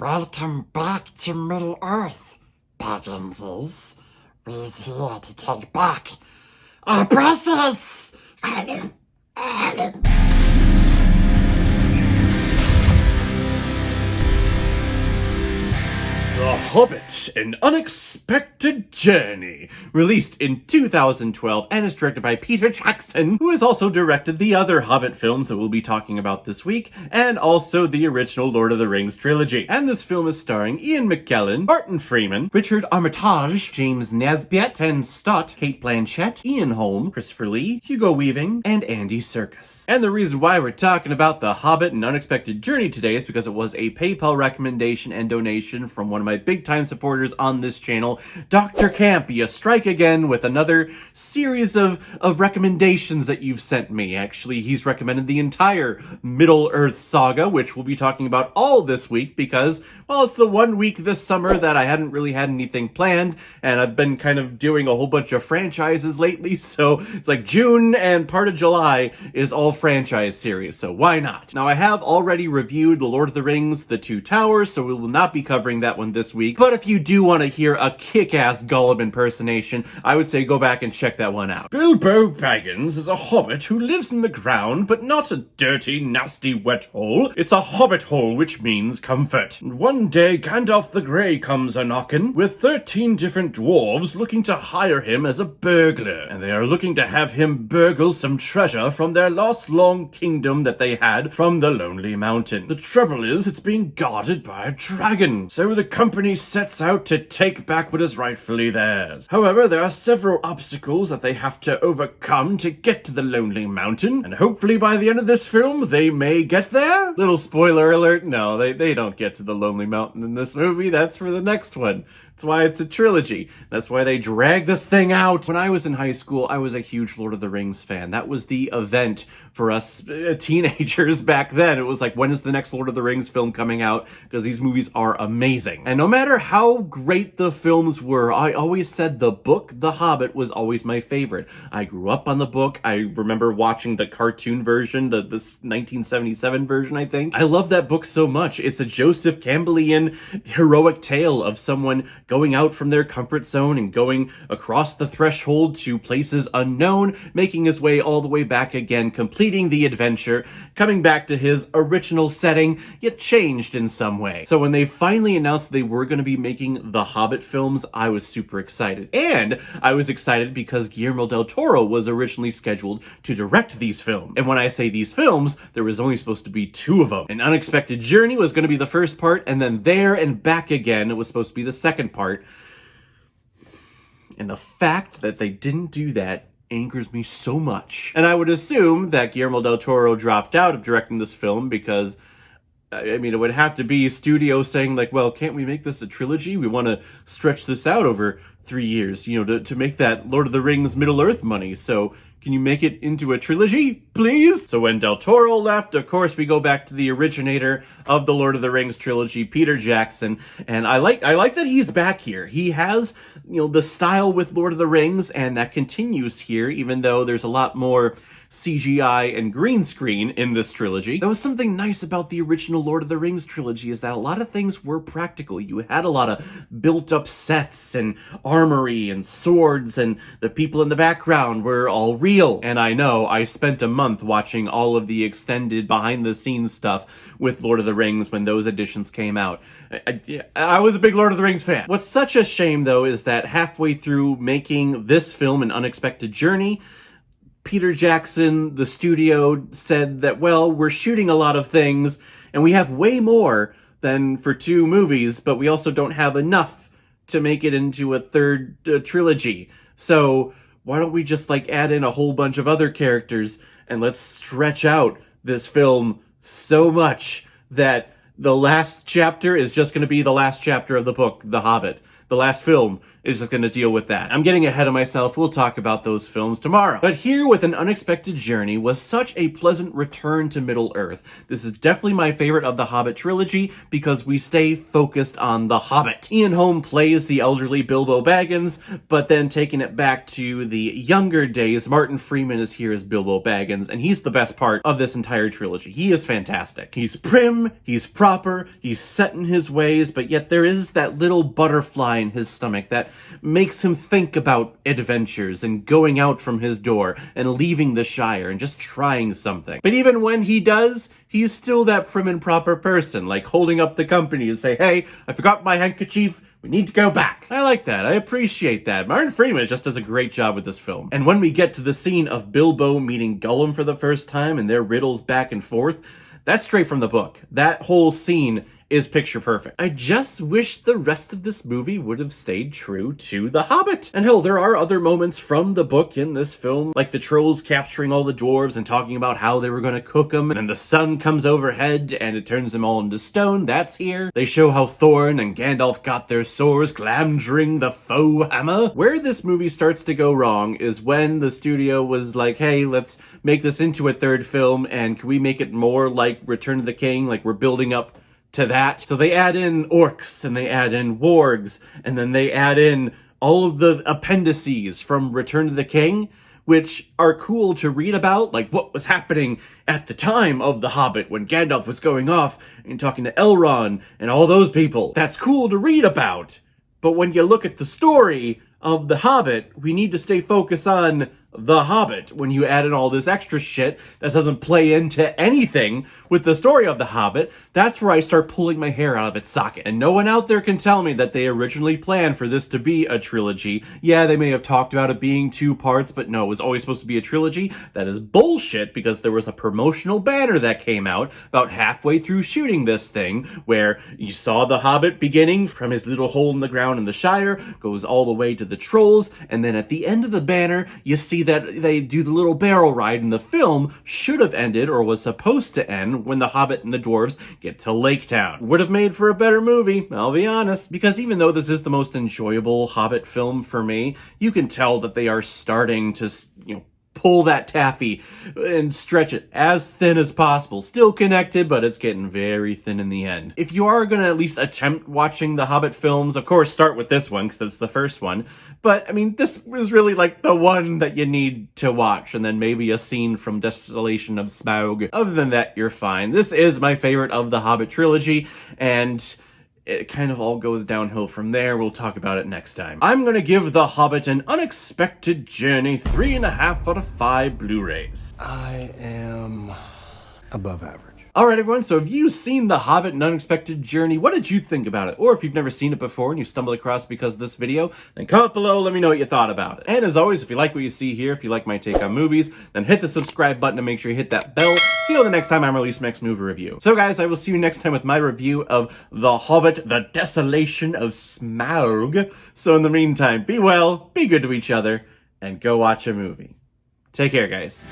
Welcome back to Middle Earth, Baggins. We're here to take back our precious. The Hobbit, An Unexpected Journey, released in 2012 and is directed by Peter Jackson, who has also directed the other Hobbit films that we'll be talking about this week, and also the original Lord of the Rings trilogy. And this film is starring Ian McKellen, Martin Freeman, Richard Armitage, James Nesbitt and Stott, Cate Blanchett, Ian Holm, Christopher Lee, Hugo Weaving, and Andy Serkis. And the reason why we're talking about The Hobbit, An Unexpected Journey today is because it was a PayPal recommendation and donation from one of my big-time supporters on this channel, Dr. Camp. You strike again with another series of recommendations that you've sent me. Actually, he's recommended the entire Middle-earth saga, which we'll be talking about all this week because, well, it's the 1 week this summer that I hadn't really had anything planned, and I've been kind of doing a whole bunch of franchises lately, so it's like June and part of July is all franchise series, so why not? Now, I have already reviewed The Lord of the Rings, The Two Towers, so we will not be covering that one this week, but if you do want to hear a kick-ass Gollum impersonation, I would say go back and check that one out. Bilbo Baggins is a hobbit who lives in the ground, but not a dirty, nasty, wet hole. It's a hobbit hole, which means comfort. One day, Gandalf the Grey comes a-knockin' with 13 different dwarves looking to hire him as a burglar, and they are looking to have him burgle some treasure from their lost long kingdom that they had from the Lonely Mountain. The trouble is, it's being guarded by a dragon, so the company sets out to take back what is rightfully theirs. However, there are several obstacles that they have to overcome to get to the Lonely Mountain, and hopefully by the end of this film, they may get there? Little spoiler alert, no, they don't get to the Lonely Mountain in this movie. That's for the next one. That's why it's a trilogy. That's why they drag this thing out. When I was in high school, I was a huge Lord of the Rings fan. That was the event for us teenagers back then. It was like, when is the next Lord of the Rings film coming out? Because these movies are amazing. And no matter how great the films were, I always said the book, The Hobbit, was always my favorite. I grew up on the book. I remember watching the cartoon version, the 1977 version, I think. I love that book so much. It's a Joseph Campbellian heroic tale of someone going out from their comfort zone and going across the threshold to places unknown, making his way all the way back again, completing the adventure, coming back to his original setting, yet changed in some way. So when they finally announced they were going to be making the Hobbit films, I was super excited. And I was excited because Guillermo del Toro was originally scheduled to direct these films. And when I say these films, there was only supposed to be two of them. An Unexpected Journey was going to be the first part, and then There and Back Again was supposed to be the second part. And the fact that they didn't do that angers me so much. And I would assume that Guillermo del Toro dropped out of directing this film because, I mean, it would have to be studio saying like, well, can't we make this a trilogy? We want to stretch this out over 3 years, you know, to make that Lord of the Rings Middle-earth money. So can you make it into a trilogy, please? So when Del Toro left, of course, we go back to the originator of the Lord of the Rings trilogy, Peter Jackson. And I like that he's back here. He has, you know, the style with Lord of the Rings, and that continues here, even though there's a lot more CGI and green screen in this trilogy. That was something nice about the original Lord of the Rings trilogy, is that a lot of things were practical. You had a lot of built-up sets and armory and swords, and the people in the background were all real. And I know, I spent a month watching all of the extended behind-the-scenes stuff with Lord of the Rings when those editions came out. I was a big Lord of the Rings fan. What's such a shame, though, is that halfway through making this film, An Unexpected Journey, Peter Jackson, the studio, said that, well, we're shooting a lot of things, and we have way more than for 2 movies, but we also don't have enough to make it into a third trilogy. So why don't we just, like, add in a whole bunch of other characters, and let's stretch out this film so much that the last chapter is just going to be the last chapter of the book, The Hobbit. the last film is just going to deal with that. I'm getting ahead of myself. We'll talk about those films tomorrow. But here with An Unexpected Journey was such a pleasant return to Middle-earth. This is definitely my favorite of the Hobbit trilogy because we stay focused on the Hobbit. Ian Holm plays the elderly Bilbo Baggins, but then taking it back to the younger days, Martin Freeman is here as Bilbo Baggins, and he's the best part of this entire trilogy. He is fantastic. He's prim, he's proper, he's set in his ways, but yet there is that little butterfly in his stomach that makes him think about adventures and going out from his door and leaving the Shire and just trying something. But even when he does, he's still that prim and proper person, like holding up the company and say, hey, I forgot my handkerchief. We need to go back. I like that. I appreciate that. Martin Freeman just does a great job with this film. And when we get to the scene of Bilbo meeting Gollum for the first time and their riddles back and forth, that's straight from the book. That whole scene is picture perfect. I just wish the rest of this movie would have stayed true to The Hobbit. And hell, there are other moments from the book in this film, like the trolls capturing all the dwarves and talking about how they were going to cook them, and then the sun comes overhead and it turns them all into stone. That's here. They show how Thorin and Gandalf got their swords glamdring the faux hammer. Where this movie starts to go wrong is when the studio was like, hey, let's make this into a third film, and can we make it more like Return of the King, like we're building up to that. So they add in orcs, and they add in wargs, and then they add in all of the appendices from Return of the King, which are cool to read about, like what was happening at the time of The Hobbit when Gandalf was going off and talking to Elrond and all those people. That's cool to read about. But when you look at the story of The Hobbit, we need to stay focused on The Hobbit. When you add in all this extra shit that doesn't play into anything with the story of The Hobbit, that's where I start pulling my hair out of its socket. And no one out there can tell me that they originally planned for this to be a trilogy. Yeah, they may have talked about it being 2 parts, but no, it was always supposed to be a trilogy. That is bullshit, because there was a promotional banner that came out about halfway through shooting this thing, where you saw The Hobbit beginning from his little hole in the ground in the Shire, goes all the way to the trolls, and then at the end of the banner, you see that they do the little barrel ride, and the film should have ended, or was supposed to end, when the Hobbit and the dwarves get to Lake Town. Would have made for a better movie, I'll be honest. Because even though this is the most enjoyable Hobbit film for me, you can tell that they are starting to, pull that taffy and stretch it as thin as possible. Still connected, but it's getting very thin in the end. If you are going to at least attempt watching the Hobbit films, of course, start with this one, because it's the first one. But, I mean, this was really like the one that you need to watch, and then maybe a scene from Desolation of Smaug. Other than that, you're fine. This is my favorite of the Hobbit trilogy, and it kind of all goes downhill from there. We'll talk about it next time. I'm gonna give The Hobbit An Unexpected Journey 3.5 out of 5 Blu-rays. I am above average. Alright everyone, so have you seen The Hobbit An Unexpected Journey? What did you think about it? Or if you've never seen it before and you stumbled across it because of this video, then comment below, let me know what you thought about it. And as always, if you like what you see here, if you like my take on movies, then hit the subscribe button and make sure you hit that bell. See you the next time I release my next movie review. So guys, I will see you next time with my review of The Hobbit, The Desolation of Smaug. So in the meantime, be well, be good to each other, and go watch a movie. Take care, guys.